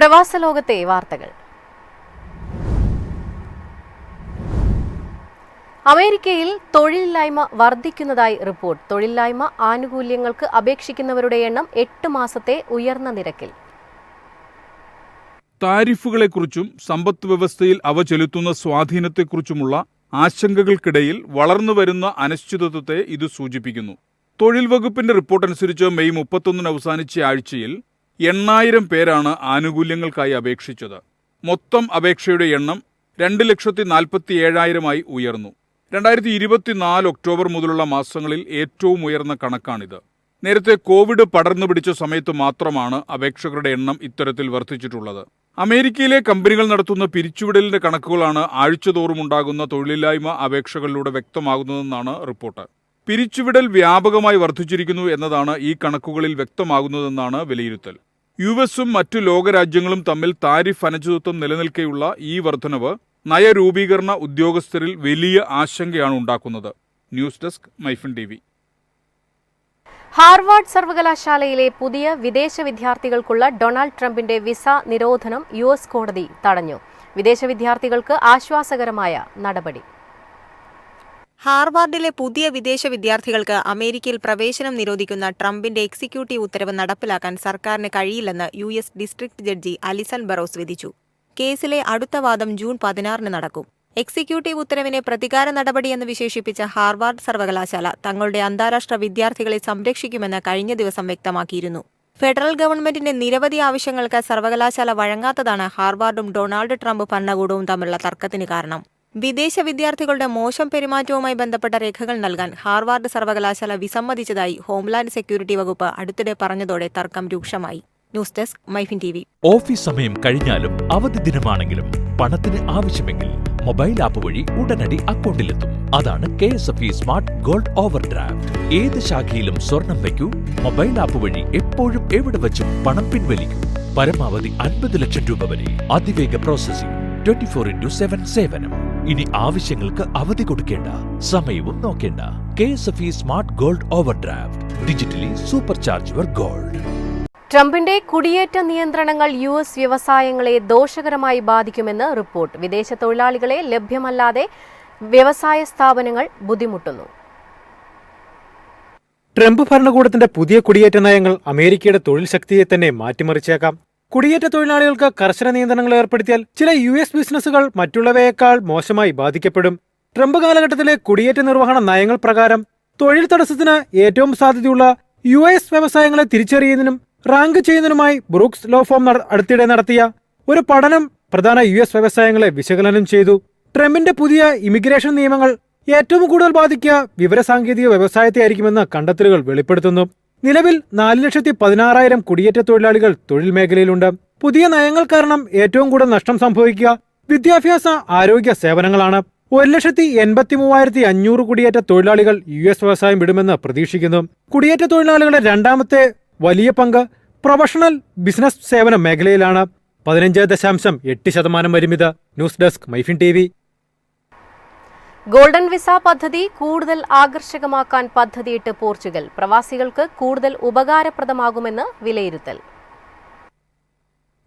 പ്രവാസ ലോകത്തെ വാർത്തകൾ. അമേരിക്കയിൽ തൊഴിലില്ലായ്മ വർദ്ധിക്കുന്നതായി റിപ്പോർട്ട്. തൊഴിലില്ലായ്മ ആനുകൂല്യങ്ങൾക്ക് അപേക്ഷിക്കുന്നവരുടെ എണ്ണം 8 മാസത്തെ ഉയർന്ന നിരക്കിൽ. താരിഫുകളെക്കുറിച്ചും സമ്പദ് വ്യവസ്ഥയിൽ അവ ചെലുത്തുന്ന സ്വാധീനത്തെക്കുറിച്ചുമുള്ള ആശങ്കകൾക്കിടയിൽ വളർന്നുവരുന്ന അനിശ്ചിതത്വത്തെ ഇത് സൂചിപ്പിക്കുന്നു. തൊഴിൽ വകുപ്പിന്റെ റിപ്പോർട്ടനുസരിച്ച് മെയ് 31 അവസാനിച്ച ആഴ്ചയിൽ 8000 പേരാണ് ആനുകൂല്യങ്ങൾക്കായി അപേക്ഷിച്ചത്. മൊത്തം അപേക്ഷയുടെ എണ്ണം 2,47,000 ഉയർന്നു. 2024 ഒക്ടോബർ മുതലുള്ള മാസങ്ങളിൽ ഏറ്റവും ഉയർന്ന കണക്കാണിത്. നേരത്തെ കോവിഡ് പടർന്നു പിടിച്ച സമയത്ത് മാത്രമാണ് അപേക്ഷകരുടെ എണ്ണം ഇത്തരത്തിൽ വർദ്ധിച്ചിട്ടുള്ളത്. അമേരിക്കയിലെ കമ്പനികൾ നടത്തുന്ന പിരിച്ചുവിടലിന്റെ കണക്കുകളാണ് ആഴ്ചതോറുമുണ്ടാകുന്ന തൊഴിലില്ലായ്മ അപേക്ഷകളിലൂടെ വ്യക്തമാകുന്നതെന്നാണ് റിപ്പോർട്ട്. പിരിച്ചുവിടൽ വ്യാപകമായി വർദ്ധിച്ചിരിക്കുന്നു എന്നതാണ് ഈ കണക്കുകളിൽ വ്യക്തമാകുന്നതെന്നാണ് വിലയിരുത്തൽ. യുഎസും മറ്റു ലോകരാജ്യങ്ങളും തമ്മിൽ താരിഫ് അനിശ്ചിതത്വം നിലനിൽക്കെയുള്ള ഈ വർധനവ് നയരൂപീകരണ ഉദ്യോഗസ്ഥരിൽ വലിയ ആശങ്കയാണ് ഉണ്ടാക്കുന്നത്. News desk MyFin TV. Harvard സർവകലാശാലയിലെ പുതിയ വിദേശ വിദ്യാർത്ഥികൾക്കുള്ള ഡൊണാൾഡ് ട്രംപിന്റെ വിസ നിരോധനം US കോടതി തടഞ്ഞു. വിദേശ വിദ്യാർത്ഥികൾക്ക് ആശ്വാസകരമായ നടപടി. ഹാർവാർഡിലെ പുതിയ വിദേശ വിദ്യാർത്ഥികൾക്ക് അമേരിക്കയിൽ പ്രവേശനം നിരോധിക്കുന്ന ട്രംപിന്റെ എക്സിക്യൂട്ടീവ് ഉത്തരവ് നടപ്പിലാക്കാൻ സർക്കാരിന് കഴിയില്ലെന്ന് US district judge Allison Burroughs വിധിച്ചു. കേസിലെ അടുത്ത വാദം ജൂൺ 16 നടക്കും. എക്സിക്യൂട്ടീവ് ഉത്തരവിനെ പ്രതികാര നടപടിയെന്ന് വിശേഷിപ്പിച്ച ഹാർവാർഡ് സർവകലാശാല തങ്ങളുടെ അന്താരാഷ്ട്ര വിദ്യാർത്ഥികളെ സംരക്ഷിക്കുമെന്ന് കഴിഞ്ഞ ദിവസം വ്യക്തമാക്കിയിരുന്നു. ഫെഡറൽ ഗവൺമെന്റിന്റെ നിരവധി ആവശ്യങ്ങൾക്ക് സർവകലാശാല വഴങ്ങാത്തതാണ് ഹാർവാർഡും ഡൊണാൾഡ് ട്രംപ് ഭരണകൂടവും തമ്മിലുള്ള തർക്കത്തിന് കാരണം. വിദേശ വിദ്യാർത്ഥികളുടെ മോശം പെരുമാറ്റവുമായി ബന്ധപ്പെട്ട രേഖകൾ നൽകാൻ ഹാർവാർഡ് സർവകലാശാല വിസമ്മതിച്ചതായി ഹോംലാൻഡ് സെക്യൂരിറ്റി വകുപ്പ് അടുത്തിടെ പറഞ്ഞതോടെ തർക്കം രൂക്ഷമായി. News desk MyFin TV. Office സമയം കഴിഞ്ഞാലും അവധി ദിനമാണെങ്കിലും പണത്തിന് ആവശ്യമെങ്കിൽ മൊബൈൽ ആപ്പ് വഴി ഉടനടി അക്കൗണ്ടിലെത്തും. അതാണ് KSFE smart gold over draft. ഏത് ശാഖയിലും സ്വർണം വയ്ക്കൂ. മൊബൈൽ ആപ്പ് വഴി എപ്പോഴും എവിടെ വച്ചും പണം പിൻവലിക്കൂ. പരമാവധി 50 ലക്ഷം രൂപ വരെ. അതിവേഗ പ്രോസസിംഗ്. 24/7 സേവനം. ഇനി ആവശ്യങ്ങൾക്ക് അവധി കൊടുക്കേണ്ട, സമയവും നോക്കേണ്ട. KSFE smart gold over draft. Digitally super charge your gold. ട്രംപിന്റെ കുടിയേറ്റ നിയന്ത്രണങ്ങൾ US വ്യവസായങ്ങളെ ദോഷകരമായി ബാധിക്കുമെന്ന് റിപ്പോർട്ട്. വിദേശ തൊഴിലാളികളെ ലഭ്യമല്ലാതെ വ്യവസായ സ്ഥാപനങ്ങൾ ബുദ്ധിമുട്ടുന്നു. ട്രംപ് ഭരണകൂടത്തിന്റെ പുതിയ കുടിയേറ്റ നയങ്ങൾ അമേരിക്കയുടെ തൊഴിൽ ശക്തിയെ തന്നെ മാറ്റിമറിച്ചേക്കാം. കുടിയേറ്റ തൊഴിലാളികൾക്ക് കർശന നിയന്ത്രണങ്ങൾ ഏർപ്പെടുത്തിയാൽ ചില US ബിസിനസ്സുകൾ മറ്റുള്ളവയേക്കാൾ മോശമായി ബാധിക്കപ്പെടും. ട്രംപ് കാലഘട്ടത്തിലെ കുടിയേറ്റ നിർവഹണ നയങ്ങൾ പ്രകാരം തൊഴിൽ തടസ്സത്തിന് ഏറ്റവും സാധ്യതയുള്ള US വ്യവസായങ്ങളെ തിരിച്ചറിയുന്നതിനും റാങ്ക് ചെയ്യുന്നതിനുമായി ബ്രൂക്സ് ലോ ഫേം അടുത്തിടെ നടത്തിയ ഒരു പഠനം പ്രധാന US വ്യവസായങ്ങളെ വിശകലനം ചെയ്തു. ട്രംപിന്റെ പുതിയ ഇമിഗ്രേഷൻ നിയമങ്ങൾ ഏറ്റവും കൂടുതൽ ബാധിക്കുക വിവരസാങ്കേതിക വ്യവസായത്തെയായിരിക്കുമെന്ന് കണ്ടെത്തലുകൾ വെളിപ്പെടുത്തുന്നു. നിലവിൽ 4,16,000 കുടിയേറ്റ തൊഴിലാളികൾ തൊഴിൽ മേഖലയിലുണ്ട്. പുതിയ നയങ്ങൾ കാരണം ഏറ്റവും കൂടുതൽ നഷ്ടം സംഭവിക്കുക വിദ്യാഭ്യാസ ആരോഗ്യ സേവനങ്ങളാണ്. 1,83,500 കുടിയേറ്റ തൊഴിലാളികൾ US വ്യവസായം വിടുമെന്ന് പ്രതീക്ഷിക്കുന്നു. കുടിയേറ്റ തൊഴിലാളികളുടെ രണ്ടാമത്തെ വലിയ പങ്ക് പ്രൊഫഷണൽ ബിസിനസ് സേവന മേഖലയിലാണ്. 15.8% വരും ഇത്. News desk MyFin TV. Golden visa പദ്ധതി കൂടുതൽ ആകർഷകമാക്കാൻ പദ്ധതിയിട്ട് പോർച്ചുഗൽ. പ്രവാസികൾക്ക് കൂടുതൽ ഉപകാരപ്രദമാകുമെന്ന് വിലയിരുത്തൽ.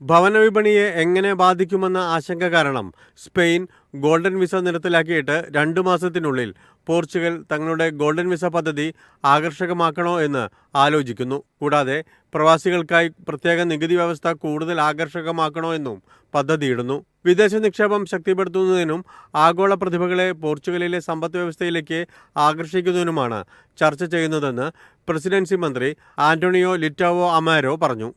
ഭവന വിപണിയെ എങ്ങനെ ബാധിക്കുമെന്ന ആശങ്ക കാരണം സ്പെയിൻ ഗോൾഡൻ വിസ നിർത്തലാക്കിയിട്ട് 2 മാസത്തിനുള്ളിൽ പോർച്ചുഗൽ തങ്ങളുടെ ഗോൾഡൻ വിസ പദ്ധതി ആകർഷകമാക്കണോ എന്ന് ആലോചിക്കുന്നു. കൂടാതെ പ്രവാസികൾക്കായി പ്രത്യേക നികുതി വ്യവസ്ഥ കൂടുതൽ ആകർഷകമാക്കണോ എന്നും പദ്ധതിയിടുന്നു. വിദേശ നിക്ഷേപം ശക്തിപ്പെടുത്തുന്നതിനും ആഗോള പ്രതിഭകളെ പോർച്ചുഗലിലെ സമ്പദ് വ്യവസ്ഥയിലേക്ക് ആകർഷിക്കുന്നതിനുമാണ് ചർച്ച ചെയ്യുന്നതെന്ന് പ്രസിഡൻസി മന്ത്രി ആന്റോണിയോ ലിറ്റാവോ അമാരോ പറഞ്ഞു.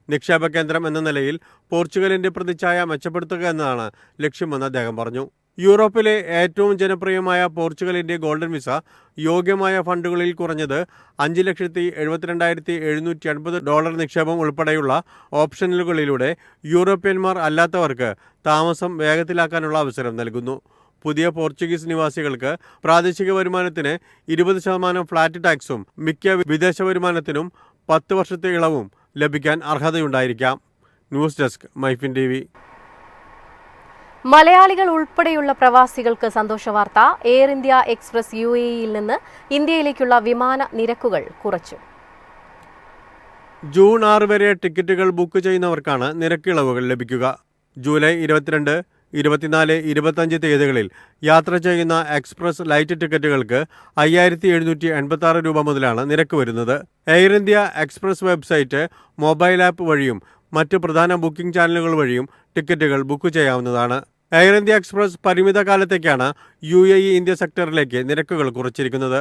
നിക്ഷേപ കേന്ദ്രം എന്ന നിലയിൽ പോർച്ചുഗലിന്റെ പ്രതിച്ഛായ മെച്ചപ്പെടുത്തുക എന്നതാണ് ലക്ഷ്യമെന്ന് അദ്ദേഹം പറഞ്ഞു. യൂറോപ്പിലെ ഏറ്റവും ജനപ്രിയമായ പോർച്ചുഗലിന്റെ ഗോൾഡൻ വിസ യോഗ്യമായ ഫണ്ടുകളിൽ കുറഞ്ഞത് $5,72,750 നിക്ഷേപം ഉൾപ്പെടെയുള്ള ഓപ്ഷനുകളിലൂടെ യൂറോപ്യന്മാർ അല്ലാത്തവർക്ക് താമസം വേഗത്തിലാക്കാനുള്ള അവസരം നൽകുന്നു. പുതിയ പോർച്ചുഗീസ് നിവാസികൾക്ക് പ്രാദേശിക വരുമാനത്തിന് 20% ഫ്ലാറ്റ് ടാക്സും മിക്ക വിദേശ വരുമാനത്തിനും 10 വർഷത്തെ ഇളവും ലഭിക്കാൻ അർഹതയുണ്ടായിരിക്കാം. News desk MyFin TV. മലയാളികൾ ഉൾപ്പെടെയുള്ള പ്രവാസികൾക്ക് സന്തോഷവാർത്ത. എയർ ഇന്ത്യ എക്സ്പ്രസ് UAEയിൽ നിന്ന് ഇന്ത്യയിലേക്കുള്ള വിമാന നിരക്കുകൾ കുറച്ചു. ജൂൺ 6 വരെ ടിക്കറ്റുകൾ ബുക്ക് ചെയ്യുന്നവർക്കാണ് നിരക്കിളവുകൾ ലഭിക്കുക. ജൂലൈ 22, 24, 25 തീയതികളിൽ യാത്ര ചെയ്യുന്ന എക്സ്പ്രസ് ലൈറ്റ് ടിക്കറ്റുകൾക്ക് 5786 രൂപ മുതലാണ് നിരക്ക് വരുന്നത്. Air India express website, mobile app വഴിയും മറ്റ് പ്രധാന ബുക്കിംഗ് ചാനലുകൾ വഴിയും ടിക്കറ്റുകൾ ബുക്ക് ചെയ്യാവുന്നതാണ്. എയർ ഇന്ത്യ എക്സ്പ്രസ് പരിമിത കാലത്തേക്കാണ് UAE ഇന്ത്യ സെക്ടറിലേക്ക് നിരക്കുകൾ കുറച്ചിരിക്കുന്നത്.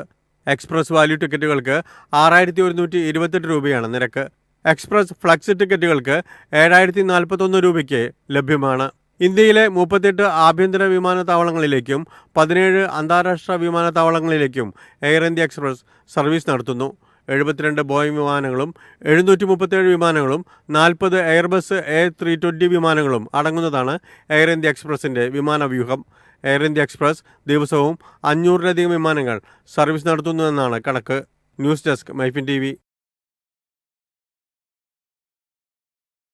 എക്സ്പ്രസ് വാല്യൂ ടിക്കറ്റുകൾക്ക് 6128 രൂപയാണ് നിരക്ക്. എക്സ്പ്രസ് ഫ്ലക്സ് ടിക്കറ്റുകൾക്ക് 7041 രൂപയ്ക്ക് ലഭ്യമാണ്. ഇന്ത്യയിലെ 38 ആഭ്യന്തര വിമാനത്താവളങ്ങളിലേക്കും 17 അന്താരാഷ്ട്ര വിമാനത്താവളങ്ങളിലേക്കും എയർ ഇന്ത്യ എക്സ്പ്രസ് സർവീസ് നടത്തുന്നു. 72 ബോയിങ് വിമാനങ്ങളും 737 വിമാനങ്ങളും 40 എയർബസ് A320 വിമാനങ്ങളും അടങ്ങുന്നതാണ് എയർ ഇന്ത്യ എക്സ്പ്രസിൻ്റെ വിമാനവ്യൂഹം. എയർ ഇന്ത്യ എക്സ്പ്രസ് ദിവസവും 500-ലധികം വിമാനങ്ങൾ സർവീസ് നടത്തുന്നുവെന്നാണ് കണക്ക്. News desk, MyFin TV.